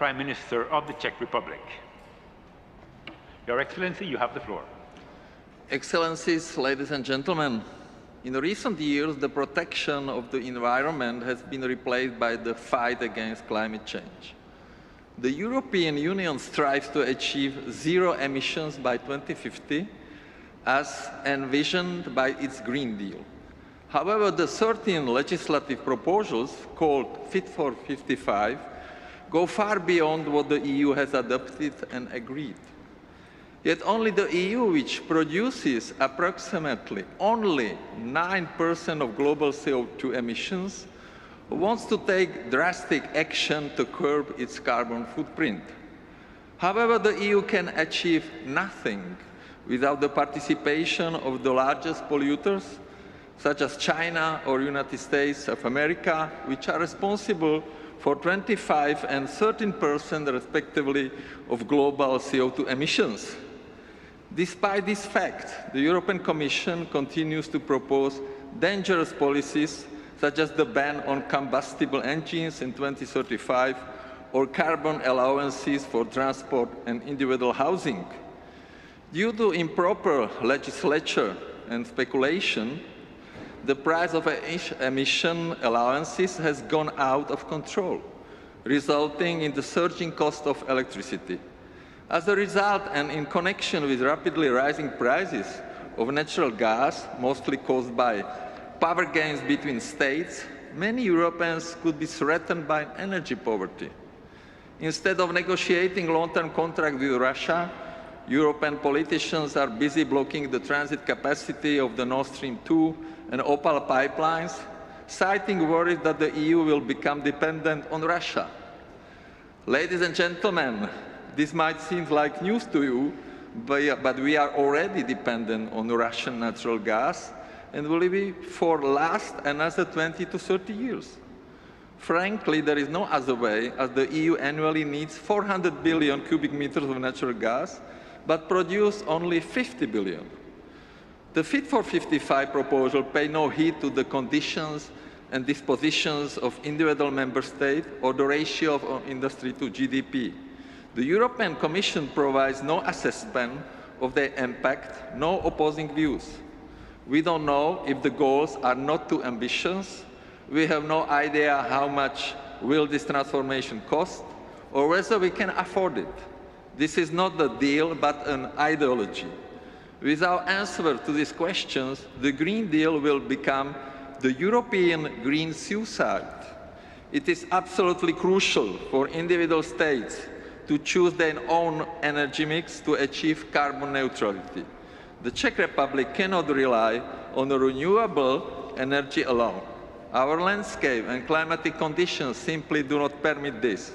Prime Minister of the Czech Republic. Your Excellency, you have the floor. Excellencies, ladies and gentlemen, in recent years, the protection of the environment has been replaced by the fight against climate change. The European Union strives to achieve zero emissions by 2050, as envisioned by its Green Deal. However, the 13 legislative proposals, called Fit for 55, go far beyond what the EU has adopted and agreed. Yet only the EU, which produces approximately only 9% of global CO2 emissions, wants to take drastic action to curb its carbon footprint. However, the EU can achieve nothing without the participation of the largest polluters, such as China or United States of America, which are responsible for 25% and 13% respectively of global CO2 emissions. Despite this fact, the European Commission continues to propose dangerous policies such as the ban on combustible engines in 2035 or carbon allowances for transport and individual housing. Due to improper legislature and speculation, the price of emission allowances has gone out of control, resulting in the surging cost of electricity. As a result, and in connection with rapidly rising prices of natural gas, mostly caused by power gains between states, many Europeans could be threatened by energy poverty. Instead of negotiating long-term contracts with Russia, European politicians are busy blocking the transit capacity of the Nord Stream 2 and Opal pipelines, citing worries that the EU will become dependent on Russia. Ladies and gentlemen, this might seem like news to you, but we are already dependent on Russian natural gas and will be for last another 20 to 30 years. Frankly, there is no other way, as the EU annually needs 400 billion cubic meters of natural gas, but produce only 50 billion. The Fit for 55 proposal pays no heed to the conditions and dispositions of individual member states or the ratio of industry to GDP. The European Commission provides no assessment of their impact, no opposing views. We don't know if the goals are not too ambitious. We have no idea how much will this transformation cost or whether we can afford it. This is not a deal, but an ideology. Without answer to these questions, the Green Deal will become the European green suicide. It is absolutely crucial for individual states to choose their own energy mix to achieve carbon neutrality. The Czech Republic cannot rely on renewable energy alone. Our landscape and climatic conditions simply do not permit this.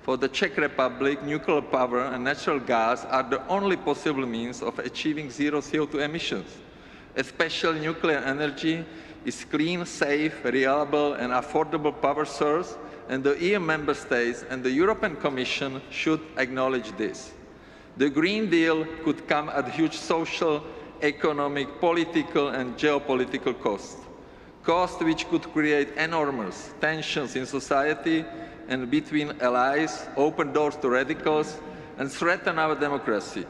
For the Czech Republic, nuclear power and natural gas are the only possible means of achieving zero CO2 emissions. Especially nuclear energy is clean, safe, reliable and affordable power source, and the EU member states and the European Commission should acknowledge this. The Green Deal could come at huge social, economic, political and geopolitical cost. Cost which could create enormous tensions in society and between allies, open doors to radicals, and threaten our democracy.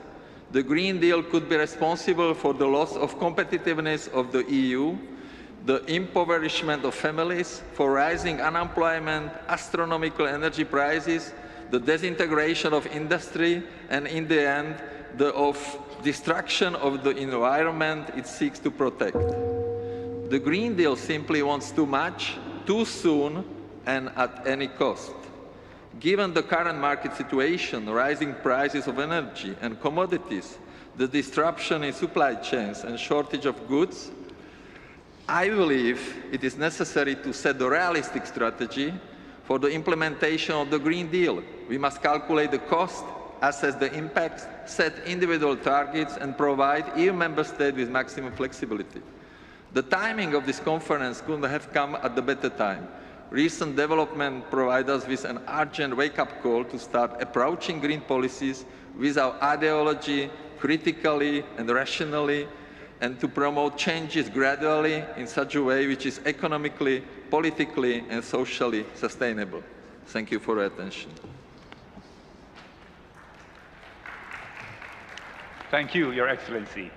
The Green Deal could be responsible for the loss of competitiveness of the EU, the impoverishment of families, for rising unemployment, astronomical energy prices, the disintegration of industry, and in the end, the destruction of the environment it seeks to protect. The Green Deal simply wants too much, too soon, and at any cost. Given the current market situation, rising prices of energy and commodities, the disruption in supply chains and shortage of goods, I believe it is necessary to set a realistic strategy for the implementation of the Green Deal. We must calculate the cost, assess the impacts, set individual targets, and provide EU member states with maximum flexibility. The timing of this conference could have come at a better time. Recent development provides us with an urgent wake-up call to start approaching green policies without ideology, critically and rationally, and to promote changes gradually in such a way which is economically, politically and socially sustainable. Thank you for your attention. Thank you, Your Excellency.